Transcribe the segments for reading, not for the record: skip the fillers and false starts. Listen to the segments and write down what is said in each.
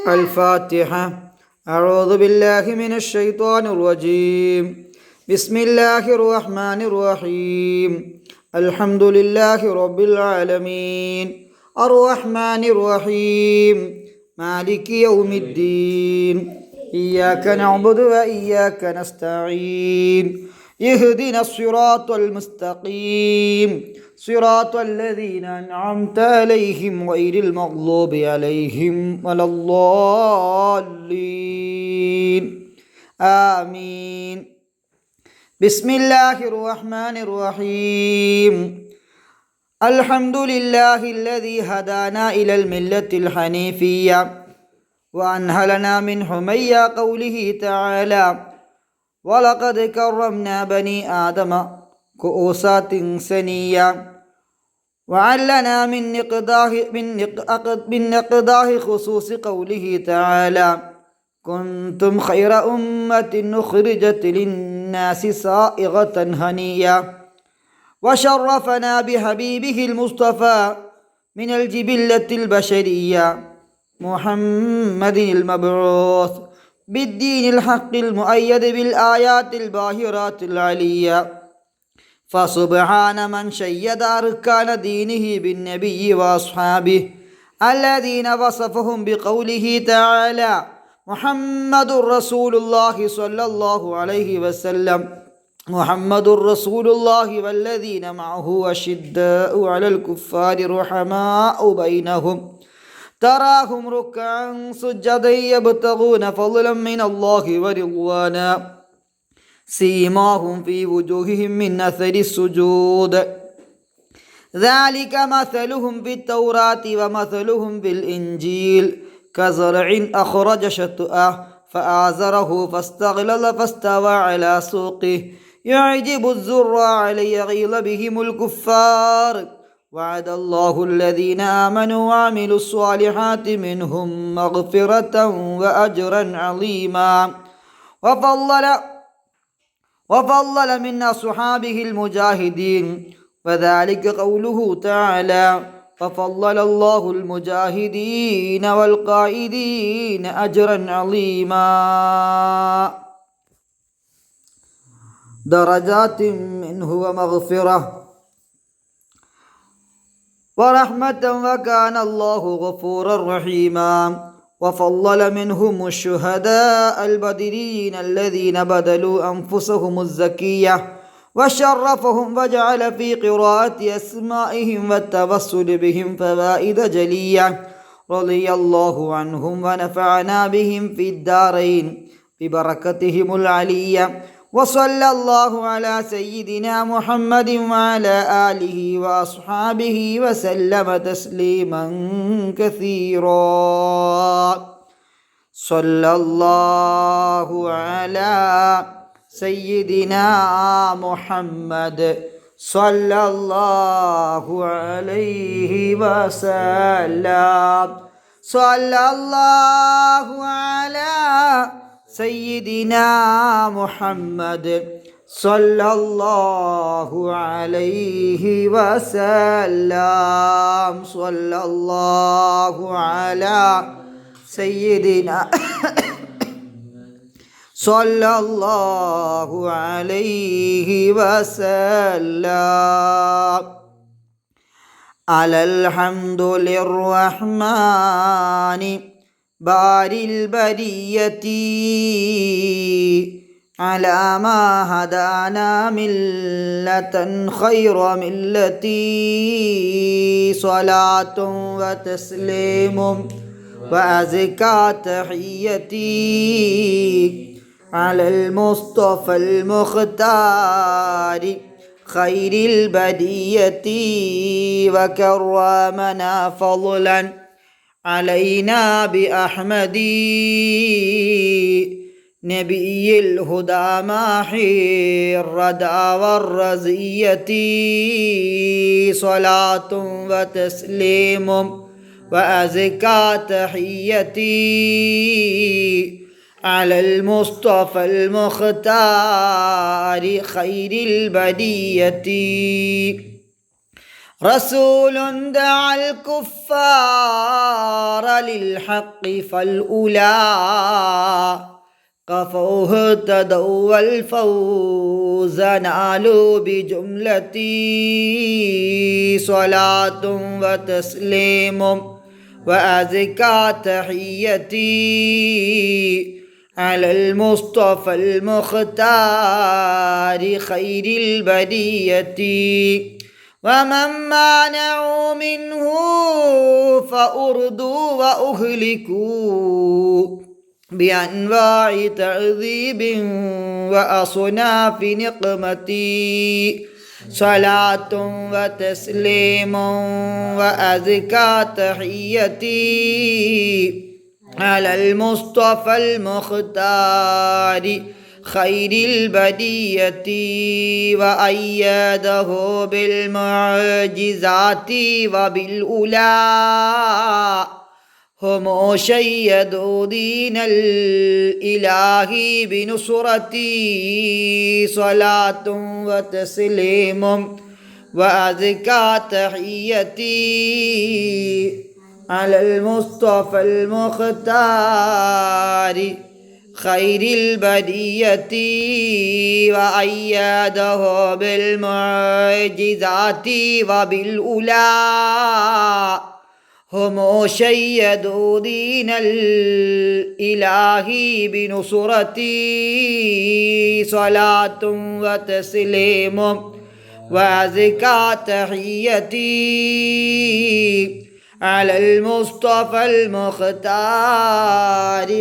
الفاتحة. أعوذ بالله من الشيطان الرجيم. بسم الله الرحمن الرحيم. الحمد لله رب العالمين الرحمن الرحيم مالك يوم الدين إياك نعبد وإياك نستعين اهدنا الصراط المستقيم صراط الذين أنعمت عليهم غير المغضوب عليهم ولا الضالين آمين. بسم الله الرحمن الرحيم. الحمد لله الذي هدانا إلى الملة الحنيفية وأنهلنا من حمية قوله تعالى ولقد كرمنا بني آدم كؤوسات سنية وعلنا من نقضاه خصوص قوله تعالى كنتم خير أمة أخرجت للناس صائغة هنية وشرفنا بحبيبه المصطفى من الجبلة البشرية محمد المبعوث بالدين الحق المؤيد بالآيات الباهرات العلية. فسبحان من شيد أركان دينه بالنبي وأصحابه الذين وصفهم بقوله تعالى محمد رسول الله صلى الله عليه وسلم محمد رسول الله والذين معه أشداء على الكفار رحماء بينهم تراهم ركعا سجدا يبتغون فضلا من الله ورضوانا سيماهم في وجوههم من أثر السجود ذلك مثلهم في التوراة ومثلهم في الإنجيل كزرع أخرج شطأه فآزره فاستغلظ فاستوى على سوقه يعجب الزراع ليغيظ بهم الكفار وعد الله الذين آمنوا وعملوا الصالحات منهم مغفرة وأجرا عظيما. وفضل من أصحابه المجاهدين وذلك قوله تعالى ففضل الله المجاهدين والقائدين أجرا عظيما درجات منه ومغفرة ورحمة وكان الله غفورا رحيما. وفضل منهم الشهداء البدريين الذين بذلوا أنفسهم الزكية وشرفهم وجعل في قراءة أسمائهم والتوسل بهم فوائد جلية رضي الله عنهم ونفعنا بهم في الدارين ببركتهم العلية. وصلى الله على سيدنا محمد وعلى آله وأصحابه وسلم تسليما كثيرا. صلى الله على سيدنا محمد صلى الله عليه وسلم. صلى الله على سيدنا محمد صلى الله عليه وسلم. صلى الله على سيدنا صلى الله عليه وسلم. على الحمد للرحمن باري البرية على ما هدانا ملة خير ملتي صلاة وتسليم وأزكى تحيتي على المصطفى المختار خير البدية وكرمنا فضلا علينا بأحمد نبي الهدى ماحي الردى والرزية صلاة وتسليم وأزكى تحيتي على المصطفى المختار خير البدية رسول دعا الكفار للحق فالأولى قفوه اهتدوا والفوز نالوا بجملتي صلاة وتسليم وأزكى تحيتي على المصطفى المختار خير البرية ومن مانعوا منه فأردوا وأهلكوا بأنواع تعذيب وأصناف نقمتي صلاة وتسليم وأزكى تحيتي على المصطفى المختار خير البرية وأيده بالمعجزات وبالأولى هم شيدوا دين الإله بنصرتي صلاة وتسليم وأزكى تحيتي على المصطفى المختار خير البرية وأيده بالمعجزات وبالأولى هم شيدوا دين الإله بنصرتي صلاة وتسليم وأزكى تحيتي على المصطفى المختار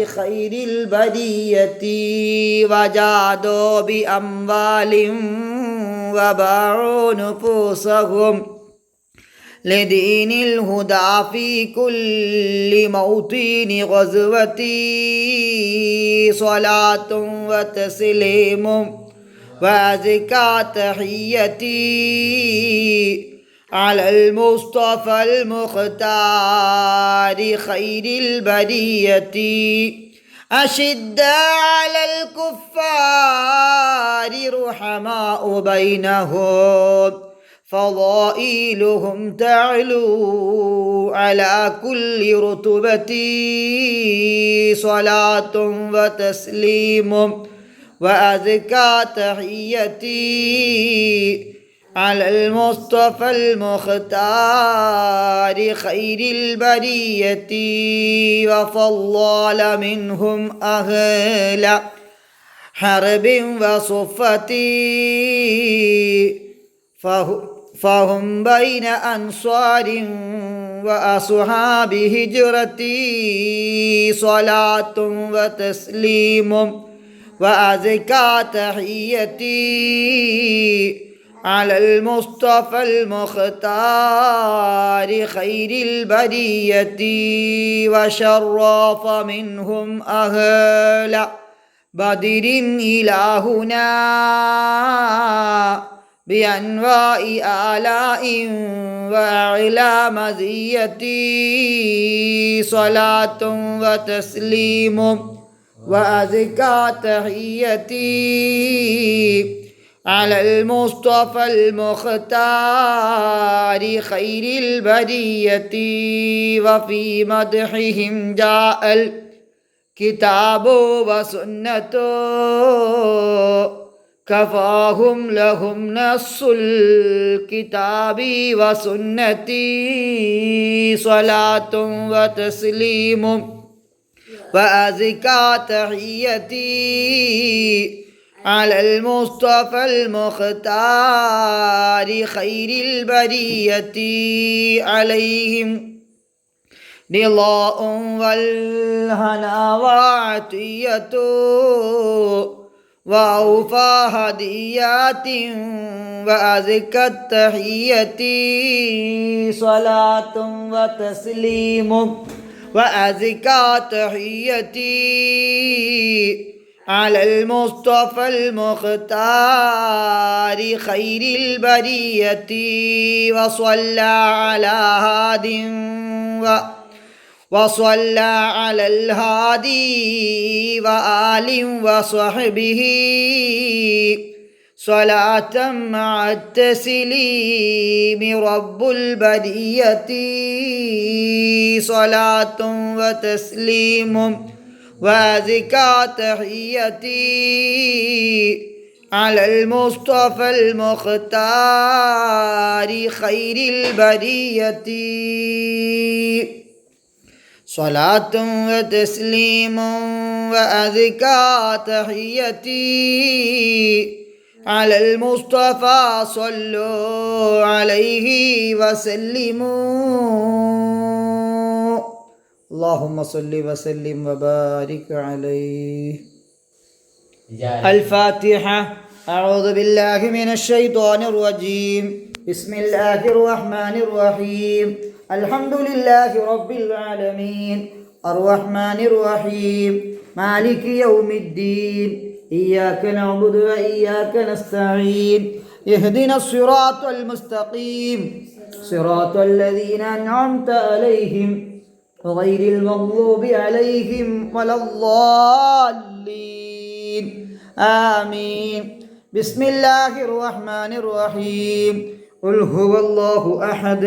خير البرية وجادوا بأموال وباعوا نفوسهم لدين الهدى في كل موطن غزوتي صلاة وتسليم وأزكى تحيتي على المصطفى المختار خير البرية أشد على الكفار رحماء بينهم فضائلهم تعلو على كل رتبة صلاة وتسليم وأزكى تحيتي على المصطفى المختار خير البرية وفضل منهم أهل حرب وصفة فهم بين أنصار وأصحاب هجرتي صلاة وتسليم وأزكى تحيتي على المصطفى المختار خير البرية وشرف منهم أهل بدر إلهنا بأنواع آلاء وأعلى مزيتي صلاة وتسليم وأزكى تحيتي على المصطفى المختار خير البرية وفي مدحهم جاء الكتاب وسنة كفاهم لهم نص الكتاب وسنتي صلاة وتسليم وأزكى تحيتي على المصطفى المختار خير البرية عليهم رضاء والهنا وعطية وأوفى هديات وأزكى التحية صلاة وتسليم وأزكى تحيتي على المصطفى المختار خير البرية وصلى على هاد وصلى على الهادي وآل وصحبه صلاة مع التسليم رب البرية صلاة وتسليم وأزكى تحيتي على المصطفى المختار خير البرية صلاة وتسليم وأزكى تحيتي على المصطفى صلوا عليه وسلموا اللهم صل وسلم وبارك عليه. الفاتحة. أعوذ بالله من الشيطان الرجيم. بسم الله الرحمن الرحيم. الحمد لله رب العالمين الرحمن الرحيم مالك يوم الدين إياك نعبد وإياك نستعين اهدنا الصراط المستقيم صراط الذين أنعمت عليهم غير المغضوب عليهم ولا الضالين آمين. بسم الله الرحمن الرحيم. قل هو الله أحد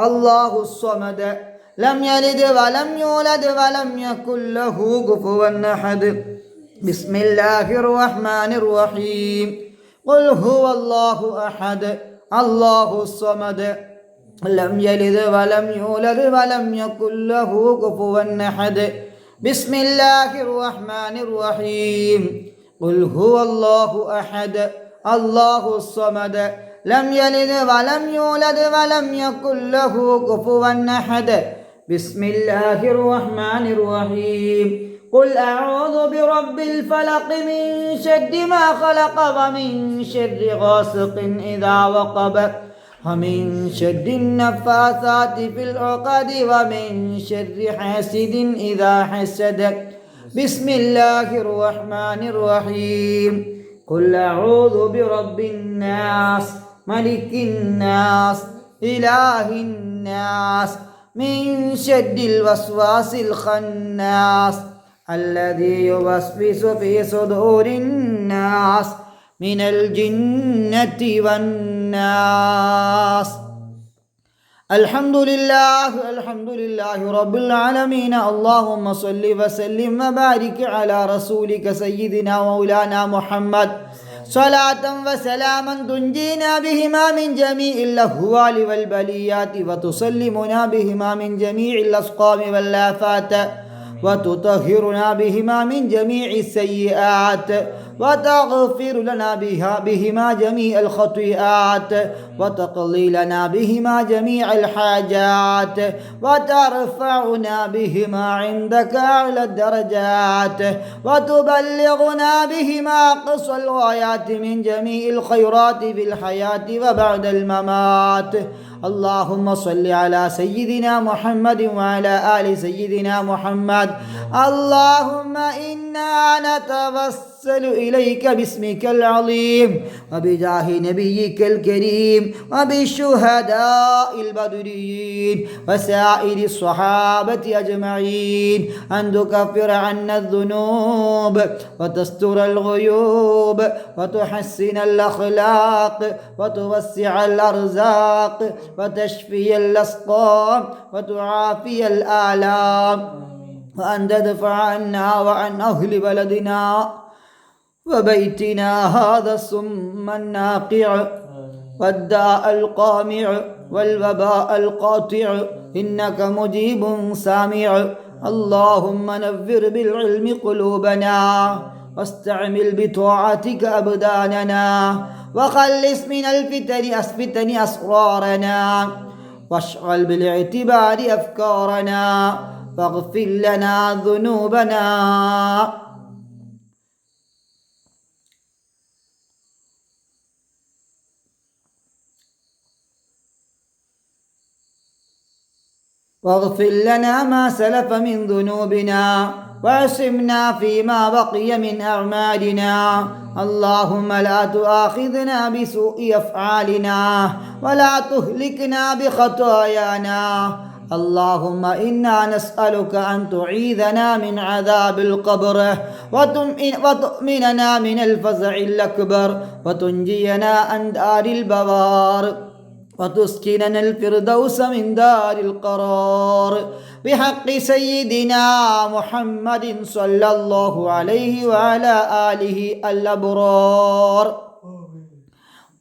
الله الصمد لم يلد ولم يولد ولم يكن له كفوا أحد. بسم الله الرحمن الرحيم. قل هو الله أحد الله الصمد لم يلد ولم يولد ولم يكن له كفوا أحد. بسم الله الرحمن الرحيم. قل هو الله أحد الله الصمد لم يلد ولم يولد ولم يكن له كفوا أحد. بسم الله الرحمن الرحيم. قل أعوذ برب الفلق من شر ما خلق ومن شر غاسق إذا وقب ومن شر النفاثات في العقد ومن شر حاسد إذا حسد. بسم الله الرحمن الرحيم. قل أعوذ برب الناس ملك الناس إله الناس من شر الوسواس الخناس الذي يوسوس في صدور الناس من الجنة والناس. الحمد لله رب العالمين. اللهم صل وسلم وبارك على رسولك سيدنا مولانا محمد صلاة وسلاما تنجينا بهما من جميع الأهوال والبليات وتسلمنا بهما من جميع الأسقام والآفات وتطهرنا بهما من جميع السيئات وتغفر لنا بهما جميع الخطيئات وتقضي لنا بهما جميع الحاجات وترفعنا بهما عندك أعلى الدرجات وتبلغنا بهما أقصى الغايات من جميع الخيرات في الحياة وبعد الممات. اللهم صل على سيدنا محمد وعلى آل سيدنا محمد. اللهم إنا نتوسل إليك باسمك العظيم وبجاه نبيك الكريم وبالشهداء البدريين وسائر الصحابة أجمعين أن تكفر عنا الذنوب وتستر الغيوب وتحسن الأخلاق وتوسع الأرزاق وتشفي الأسقام وتعافي الآلام وأن تدفع عنا وعن أهل بلدنا وبيتنا هذا السم الناقع والداء القامع والوباء القاطع إنك مجيب سامع. اللهم نفر بالعلم قلوبنا واستعمل بطاعتك أبداننا وخلص من الفتن أسرارنا واشغل بالاعتبار أفكارنا واغفر لنا ذنوبنا. واغفر لنا ما سلف من ذنوبنا وعصمنا فيما بقي من أعمالنا. اللهم لا تؤاخذنا بسوء أفعالنا ولا تهلكنا بخطايانا. اللهم إنا نسألك أن تعيذنا من عذاب القبر وتؤمننا من الفزع الأكبر وتنجينا عن دار البوار وتسكننا الفردوس من دار القرار بحق سيدنا محمد صلى الله عليه وعلى آله الأبرار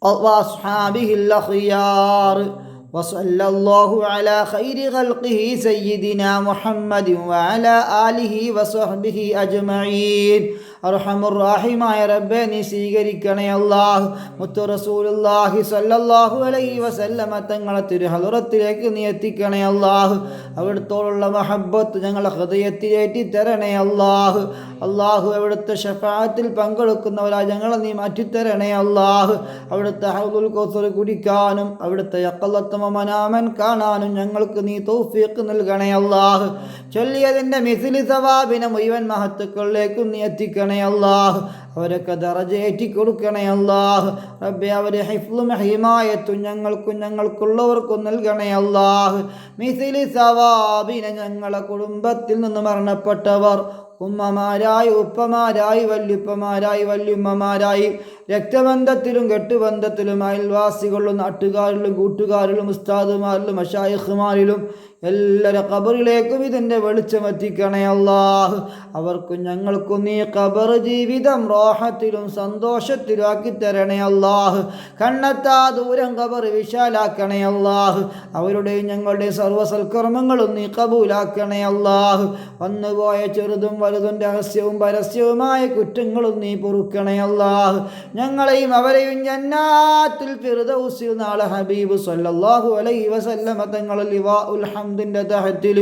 وأصحابه الأخيار وصلى الله على خير خلقه سيدنا محمد وعلى آله وصحبه أجمعين അർഹമുർറാഹിമായ റബ്ബേ, നീ സ്വീകരിക്കണേ അല്ലാഹ്. മുത്തു റസൂലുള്ളാഹി സ്വല്ലല്ലാഹു അലൈഹി വസല്ലമ തങ്ങളെ തിരുഹളറത്തിലേക്ക് നീ എത്തിക്കണേ അല്ലാഹ്. അവിടുത്തോടുള്ള മഹബ്ബത്ത് ഞങ്ങളെ ഹൃദയത്തിലേറ്റി തരണേ അല്ലാഹ്. അല്ലാഹു അവിടുത്തെ ശഫാഅത്തിൽ പങ്കെടുക്കുന്നവരായി ഞങ്ങളെ നീ മാറ്റിത്തരണേ അല്ലാഹ്. അവിടുത്തെ ഹൗദുൽ കൗസർ കുടിക്കാനും അവിടുത്തെ യഖലത്തുമ മനാമൻ കാണാനും ഞങ്ങൾക്ക് നീ തൗഫീഖ് നൽകണേ അല്ലാഹ്. ചൊല്ലിയതിൻ്റെ മിസ്ലി സവാബിനെ മുഴുവൻ മഹത്തുക്കളിലേക്കും നീ എത്തിക്കണേ അല്ലാഹ്. അവരൊക്കെ ദറജയേറ്റി കൊടുക്കണേ അല്ലാഹ്. റബ്ബേ, അവരെ ഹിഫ്ളും ഹിമായത്തും ഞങ്ങൾക്കും ഞങ്ങൾക്കുള്ളവർക്കും നൽകണേ അല്ലാഹ്. മിസ്ലി സവാബിനെ ഞങ്ങളെ കുടുംബത്തിൽ നിന്ന് മരണപ്പെട്ടവർ, ഉമ്മമാരായി, ഉപ്പമാരായി, വല്യുപ്പമാരായി, വല്യുമ്മമാരായി, രക്തബന്ധത്തിലും കെട്ടുബന്ധത്തിലും, അയൽവാസികളിലും നാട്ടുകാരിലും കൂട്ടുകാരിലും ഉസ്താദുമാരിലും മശായിഖുമാരിലും എല്ലാവരുടെ ഖബറിലേക്കും ഇതിൻ്റെ വെളിച്ചം എത്തിക്കണേ അല്ലാഹ്. അവർക്കും ഞങ്ങൾക്കും നീ ഖബർ ജീവിതം റാഹത്തിലും സന്തോഷത്തിലും ആക്കി തരണേ അല്ലാഹ്. കണ്ണെത്താ ദൂരം ഖബർ വിശാലാക്കണേ അല്ലാഹ്. അവരുടെയും ഞങ്ങളുടെയും സർവ്വസൽക്കർമ്മങ്ങളും നീ കബൂലാക്കണേ അല്ലാഹ്. വന്നുപോയ ചെറുതും വലുതും രഹസ്യവും പരസ്യവുമായ കുറ്റങ്ങളും നീ പൊറുക്കണേ അല്ലാഹ്. ഞങ്ങളെയും അവരെയും ജന്നാത്തുൽ ഫിർദൗസിൽ നാളെ ഹബീബ് സ്വല്ലല്ലാഹു അലൈഹി വസല്ലമ തങ്ങൾ ലിവാഉൽ ഹംദിൻ്റെ തഹത്തിൽ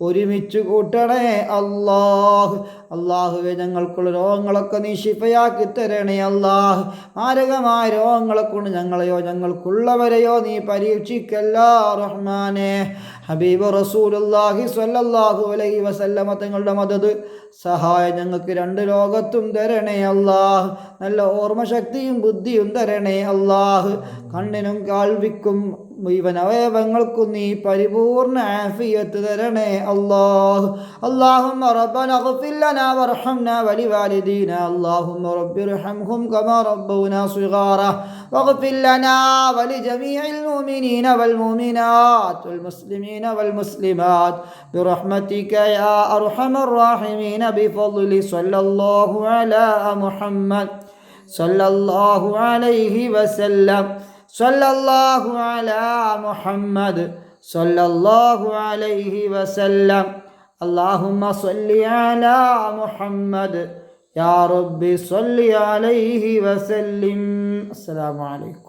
ഒരുമിച്ച് കൂട്ടണേ അല്ലാഹ്. അല്ലാഹുവേ, ഞങ്ങൾക്കുള്ള രോഗങ്ങളൊക്കെ നീ ശിഫയാക്കി തരണേ അല്ലാഹ്. മാരകമായ രോഗങ്ങളെ കൊണ്ട് ഞങ്ങളെയോ ഞങ്ങൾക്കുള്ളവരെയോ നീ പരീക്ഷിക്കല്ല റഹ്മാനെ. ഹബീബ് റസൂലുള്ളാഹി സ്വല്ലല്ലാഹു അലൈഹി വസല്ലമ തങ്ങളുടെ മദദ് സഹായം ഞങ്ങൾക്ക് രണ്ട് ലോകത്തും തരണേ അല്ലാഹ്. നല്ല ഓർമ്മശക്തിയും ബുദ്ധിയും തരണേ അല്ലാഹ്. കണ്ണിനും കാൽവിക്കും മുഴുവൻ അവയവങ്ങൾക്കും നീ പരിപൂർണ ആഫിയത്ത് തരണേ അല്ലാഹ്. അല്ലാഹുമ്മ റബ്ബനാ ഇഗ്ഫിർ ലനാ വർഹംനാ വലിവാലിദീനാ അല്ലാഹുമ്മ റബ്ബിർഹംഹും കമാ റബ്ബൗനാ സിഗാറാ വഗ്ഫിർ ലനാ വലിജമീഇൽ മുഅ്മിനീന വൽ മുഅ്മിനാത്ത് വൽ മുസ്ലിമീന വൽ മുസ്ലിമാത്ത് ബിറഹ്മതിക യാ അർഹമർ റഹീമീൻ ബിഫദ്ലി സ്വല്ലല്ലാഹു അലാ മുഹമ്മദ് സ്വല്ലല്ലാഹു അലൈഹി വസല്ലം സല്ലല്ലാഹു അലാ മുഹമ്മദ് സല്ലല്ലാഹു അലൈഹി വസല്ലം. അല്ലാഹുമ്മ സ്വല്ലി അലാ മുഹമ്മദ് യാ റബ്ബി സ്വല്ലി അലൈഹി വസല്ലിം. അസ്സലാമു അലൈക്കും.